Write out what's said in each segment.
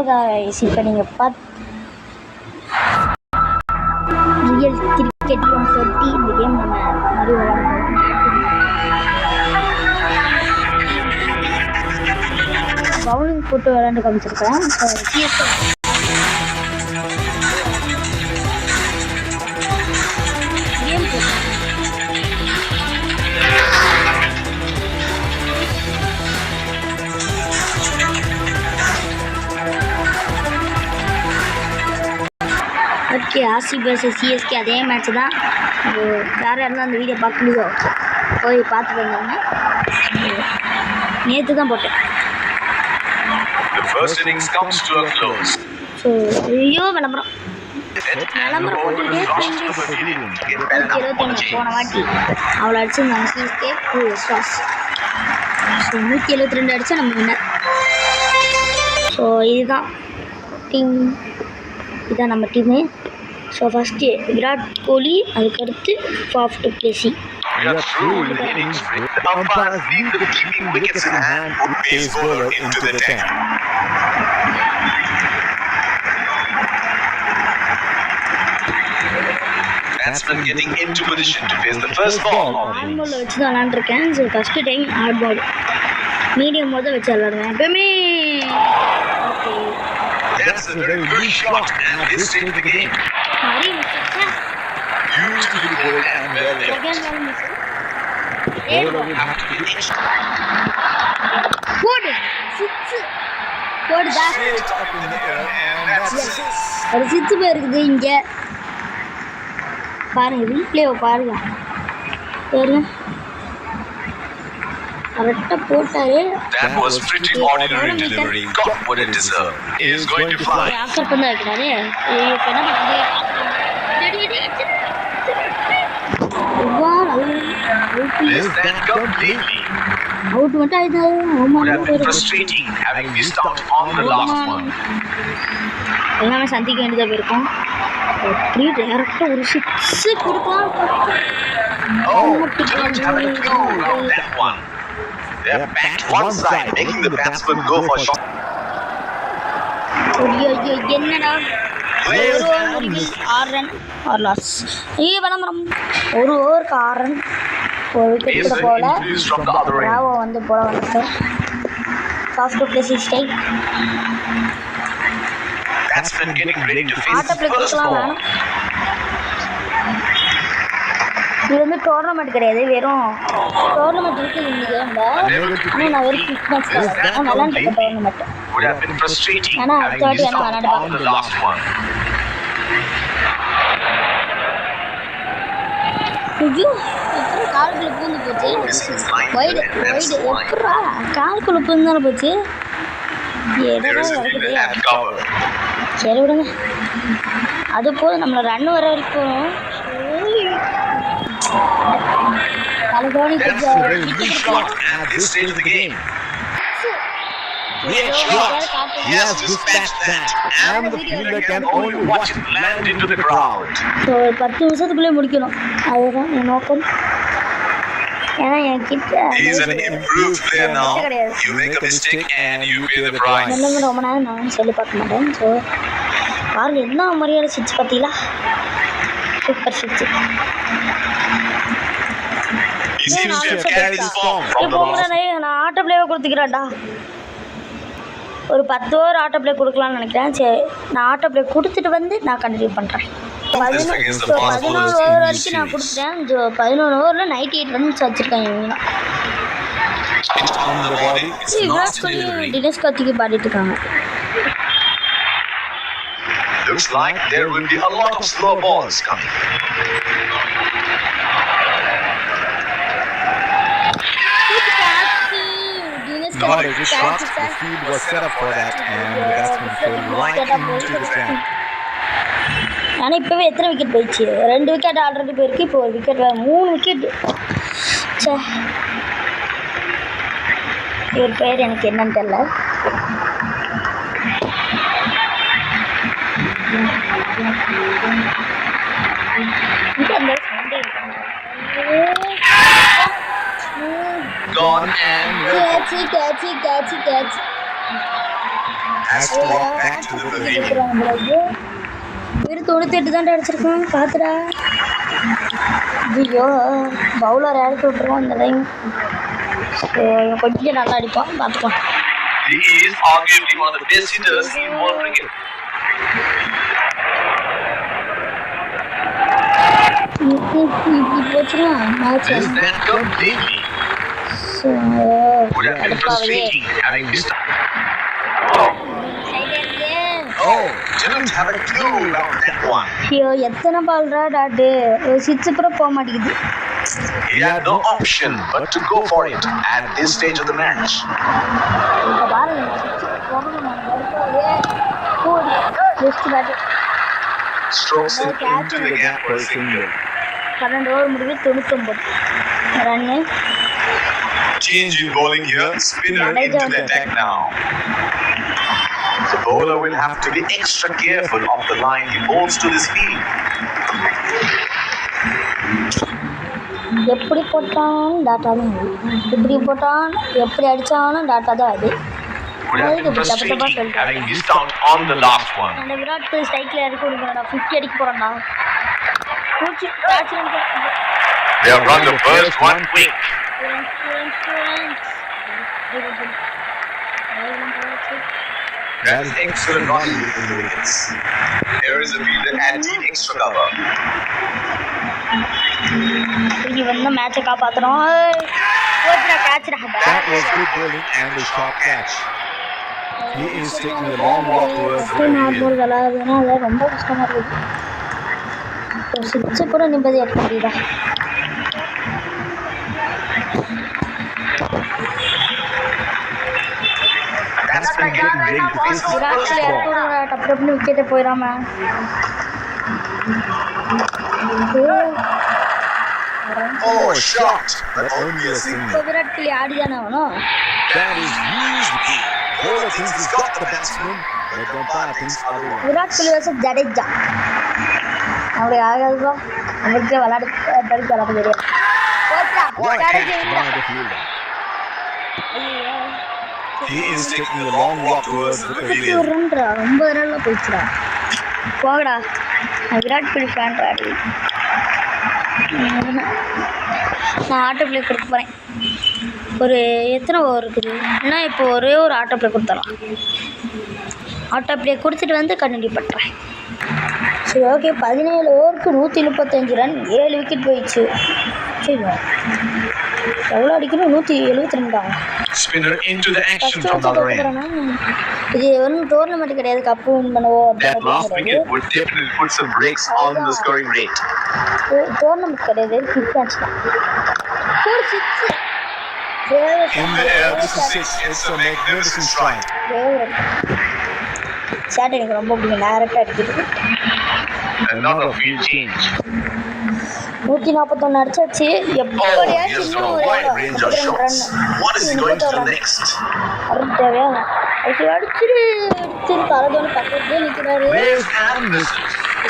guys, இப்போ நீங்கள் real cricket 30 இந்த கேம் நம்ம மாதிரி விளையாடுறோம். பவுலிங் போட்டு விளையாண்டு காமிச்சிருக்கேன். Game okay, RC vs CSK அதே மேட்ச் தான். வேறு யாரும் அந்த வீடியோ பார்க்கலையோ போய் பார்த்துட்டு வந்தாங்க. நேற்று தான் போட்டேன். ஸோ ஐயோ விளம்பரம் போட்டுக்கிட்டே 21 போன வாட்டி அவ்வளோ அடிச்சிருந்தாங்க சிஎஸ்கே ஸ்டார்ஸ். ஸோ 172 அடித்தா நம்ம வின்னர். ஸோ இதுதான் டீம், இதுதான் நம்ம team. So first Virat Kohli, அதுக்கடுத்து ஃபாஃப் டு பிளேசி. ஹார்ட்பால் வச்சு தான் விளாண்டுருக்கேன். ஸோ ஃபஸ்ட்டு டைம் ஹார்ட்பால் மீடியம் போது வச்சு விளாடுவேன் எப்பயுமே. That's a very good shot and this saved the game. Used to the ball and well bowler will have to be போடு six போடுதா. ஒரு six போயிருக்குது இங்கே பாருங்க, ரீப்ளேவை பாருங்க. கரெக்டாக போட்டாரு. That was pretty ordinary delivery. Got what it deserved. It is going to fly. Offer பண்ண வைக்கிறாரு. இப்போ என்ன பண்ணுறது? அவுட் மட்டும் ஆயிடுது. Frustrating having missed out on the last one. எல்லாமே சந்திக்க வேண்டியதாக போயிருக்கோம். அப்படியே டேரக்டாக ஒரு சிக்ஸ் கொடுக்கலாம். Didn't have a clue about that one. They're back one side, making the batsman go for shot. என்னடா ஒரு 6 ரன் ஒரு லாஸ். விளம்பரம் ஒரு ஓவருக்கு 6 ரன் ஒரு விக்கெட் கூட போகல. ராவோ வந்து போல வந்துட்டு fast to place style. Batsman getting ready to face the first ball. இது வந்து டோர்னமெண்ட் கிடையாது, வெறும் டோர்னமெண்ட் இருக்குது இந்த கேமில். ஆனால் நான் வெறும் ஃபிட்னஸ் விளாண்டுருக்கேன் டோர்னமெண்ட். ஆனால் அடுத்த வாட்டி வேணால் விளாண்டு பார்க்கலாம். ஐயோ காலுக்குள்ள பூந்து போச்சு. வைடு வைடு எப்படா காலுக்குள்ள பூந்து தானே போச்சு. சரி விடுங்க, அது போதும். நம்மளை ரன் வர வரைக்கும் That's a very good shot at this stage of the game. Great shot. He has dispatched that and the fielder can only watch it land into the crowd. So 10 நிமிஷத்துக்குள்ளே முடிக்கணும், அதுதான் என் நோக்கம். ஏன்னா என் கிட்ட He is an improved player now. You make a mistake and you pay the price. ரொம்ப நேரம் நான் சொல்லி பார்க்க மாட்டேன். ஸோ பாருங்க என்ன மரியாதை சிக்ஸ் பார்த்தீங்களா, சூப்பர் சிக்ஸ். நான் ஆட்டோ பிளேவை கொடுத்துக்கிறேன்டா. ஒரு 10 ஓவர் ஆட்டோ பிளே கொடுக்கலான்னு நினைக்கிறேன். சரி, நான் ஆட்டோ பிளே கொடுத்துட்டு வந்து நான் கண்டினியூ பண்ணுறேன். 14 ஓவர் வரைக்கும் நான் கொடுத்துட்டேன். 11 ஓவரில் 98 ரன்ஸ் வச்சுருக்கேன் இவங்க. விராட் கோலி தினேஷ் கார்த்திக் பாடிட்டு இருக்காங்க. Looks like there will be a lot of slow balls coming. Not a good shot. The field was set up for that, and the batsman fell right into the trap. ஆனால் இப்போவே எத்தனை wicket போயிடுச்சு? 2 wicket already போயிருக்கு. இப்போ 1 wicket, 3 wicket. சே, இவர் பேர் எனக்கு என்னன்னு தெரியல. Gone and catch. Has to walk back to the pavilion. வெறும் 98 தான்டா அடிச்சிருக்கான் பார்த்துடா. ஐயோ பவுலர் இறக்கி விட்டுருவோம் இந்த டைம். கொஞ்சம் நல்லா அடிப்பான் பார்த்துக்கலாம். He is arguably one of the best hitters in world cricket. இப்படி போச்சுன்னா match Is that completely? Would have been frustrating having missed. Oh, didn't have a clue about that one. ஐயோ எத்தனை பால்ரா டாட்டு சிக்ஸ் கூட போக மாட்டேங்குது. He had no option but to go for it at this stage of the match. இப்போ பாருங்க best bat. Strokes it into the gap for a single. 12 over முடிவு 99 run. Change in bowling here. Spinner into the attack now. The bowler will have to be extra careful of the line he bowls to this field. எப்படி போட்டாலும் tata தான் அது. இப்படி போட்டான் எப்படி அடித்தாலும் tata தான் அது. Would have been frustrating having missed out on the last one. அந்த விராட் கோலி ஸ்ட்ரைக்கில் இறக்கி கொடுக்குறாடா 50 அடிக்க போகிறான்டா. They have run the first one quick. That is excellent running between the wickets. Here is a fielder adding extra cover. இங்கே வந்து மேட்சை காப்பாற்றுறோம். That was good bowling and a sharp catch. He is taking a long walk towards the pavilion. அதனால ரொம்ப கஷ்டமாக இருக்குது. ஒரு six கூட நிம்மதி எடுக்க முடியுதா? That's been getting ready to face his Virat first Kohli ball. இறக்கி விடுறா டப்பு டப்புன்னு விக்கெட்டை போயிடாம. Oh, shot, but only a single. இப்போ விராட் கோலி ஆடி தானே ஆகணும். That is huge. Bowler thinks he's got the batsman, but the umpire thinks otherwise. Virat Kohli வச்சு ஜடேஜா அப்படி ஆகாதுப்பா. அவருக்கு விளாட படிக்க விளாட தெரியாது. What a catch by the fielder. He is taking a long walk towards the pavilion. ரன்ரா ரொம்ப ரன்ல போயிடுச்சுடா. போகடா நான் விராட் கோலி ஃபேன் ராடி. நான் ஆட்டோ பிளே கொடுக்க போகிறேன். ஒரு எத்தனை ஓவர் இருக்குது ஏன்னா இப்போ ஒரே ஒரு ஆட்டோ பிளே கொடுத்துடலாம். ஆட்டோ பிளே கொடுத்துட்டு வந்து கண்டினியூ பண்ணுறேன். சரி ஓகே 17 ஓவருக்கு 135 ரன் 7 விக்கெட் போயிடுச்சு. சரி எவ்வளோ அடிக்கணும் 172 ஆகும். Spinner into the action from the other end. இது ஒன்றும் டோர்னமெண்ட் கிடையாது. கப்பு வின் பண்ணவோ That last wicket would definitely put some brakes on the scoring rate. Tournament கிடையாது. கிக் மேட்ச் தான். ஒரு six In the air, this is six. It's a magnificent strike. Shot எனக்கு ரொம்ப பிடிக்கும். டேரக்டாக அடிக்கிறது. Another field change. 141 அடிச்சாச்சு. Oh, எப்படியாச்சும் yes, இன்னும் a ஒரு wide range of shots. What is he going to do next? Arun தேவையா அது அடிச்சிரு கலதோனி பக்கத்துலேயே நிற்கிறாரு. Where's Anderson?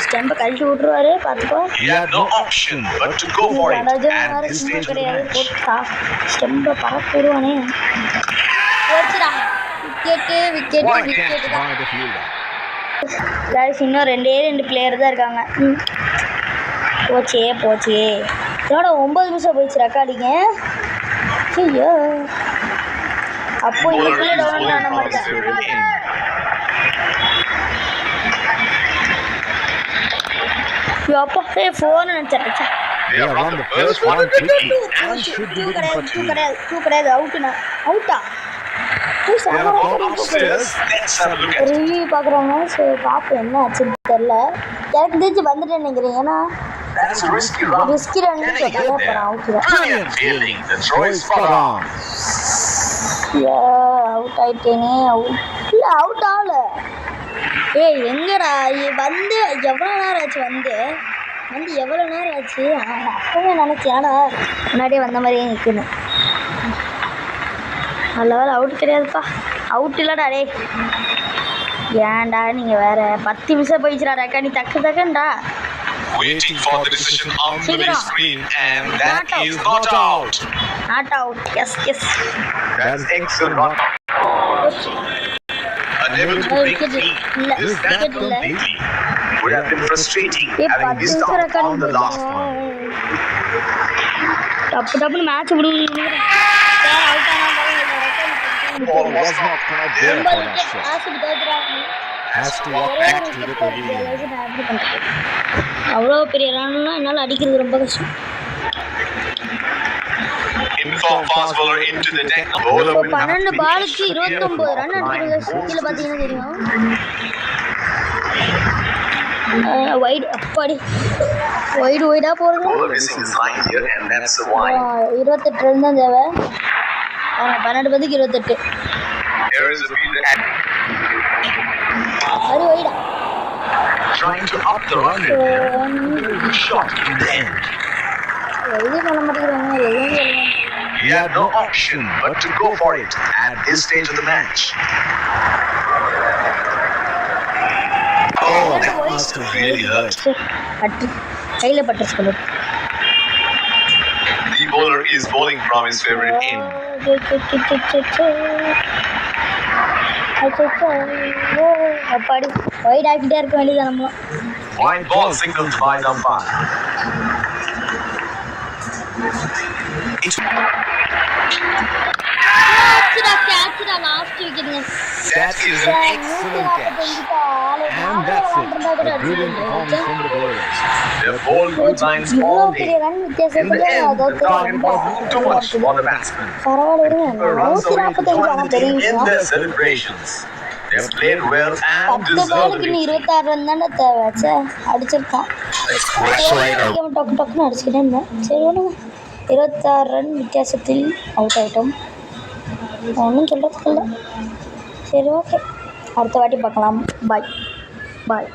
ஸ்டெம்பை கழட்டி விட்ருவாரு பார்த்துக்கோ. He had no option but to go for it at this stage of the கிடையாது. match. போட்டா ஸ்டெம்பை பறக்க விடுவானே. போச்சுடா wicket wicket What a catch wicket தான். by the fielder. கைஸ் இன்னும் 2 பிளேயர் தான் இருக்காங்க. போச்சே இதோட 9 நிமிஷம் போயிடுச்சு ரெக்கார்டிங்க. ஐயோ அப்போ Bowler இதுக்குள்ளே is டவுன் bowling ஆன on மாதிரி the very தான். end. அப்போ phone நினச்சிருச்சா. They have run the first one quickly and should be looking for two. கிடையாது அவுட்டா They have gone upstairs. Let's have a look at it. Review பார்க்குறாங்க. சரி பார்ப்போம் என்ன ஆச்சுன்னு தெரில. எனக்கு தெரிஞ்சு வந்துட்டேன்னு நினைக்கிறேன். ஏன்னா That's a risky run. Risky run Can he get அப்புறம் there? அவுட்டு தான். Brilliant fielding. The throw is spot on. Out ஆயிட்டேனே. இல்லை அவுட் ஆகல. ஏய் எங்கடா வந்து எவ்வளோ நேரம் ஆச்சு எவ்வளோ நேரம் ஆச்சு. அப்பவே நினச்சேன் ஆனால் முன்னாடியே வந்த மாதிரியே நிற்கணும். நல்ல வேலை அவுட் கிடையாதுப்பா. அவுட் இல்லைடா டே. ஏன்டா நீங்கள் வேறு 10 நிமிஷம் போயிடுச்சுடா ரெக்கா. நீ தக்குண்டா. Waiting for the decision on the big screen, and that is not out. Not out. Yes That's excellent run. Unable to break free. இல்லை This that விக்கெட் இல்லை completely would have been frustrating A having 10 missed நிமிஷம் out recording on the last one. டப்பு டப்புன்னு match விடுங்க out Ball was not caught there ரொம்ப for that wicket shot. காசுக்கு தோத்துறாங்க Has to walk back to the pavilion. அவ்வளோ பெரிய ரன்லாம் என்னால் அடிக்கிறது ரொம்ப கஷ்டம். Inform fast bowler into the deck. Bowler will have to 12 be பாலுக்கு extra 29 careful of run the line அடிக்கிறது he bowls கீழே to பார்த்தீங்கன்னா this தெரியும். field. வைடு அப்பாடி வைடாக போகிறது. Bowler missing his line here and that's the wide. 28 run தான் தேவை. 12 பந்துக்கு 28. Here is a fielder அது வைடா. trying to up the run rate here. Good shot in the end. எதுவும் பண்ண மாட்டேங்கிறாங்க எதுவும் சொல்லுவாங்க. He had no option but to go for it at this stage of the match. Oh, that must have really hurt. பட்டு கையில் பட்டு சொல்லு. The bowler is bowling from his favorite end. அப்பாடி வைட் ஆக்கிட்டே இருக்க வேண்டியது நம்ம. Wide ball signaled by the umpire. Last விக்கெட்டுங்க. That is an excellent catch. And that's it. A brilliant performance from the bowlers. They bowled good lines இவ்வளோ all பெரிய day. Run In the வித்தியாசத்துல end, the target was too much for the batsmen. பரவாயில்ல The runs away to 145 join ஆனால் the பெரிய team in விஷயம். their celebrations. They have played well and 10 deserved பாலுக்கு the நீ victory. 26 run தானே தேவை. சே அடிச்சிருக்கான். டக்கு டக்குன்னு அடிச்சுக்கிட்டே இருந்தேன். சரி ஒன்றுங்க 26 ரன் வித்தியாசத்தில் அவுட் ஆகிட்டோம். ஒன்றும் சொல்கிறதுக்கு இல்லை. சரி ஓகே அடுத்த வாட்டி பார்க்கலாம். பாய் பாய்.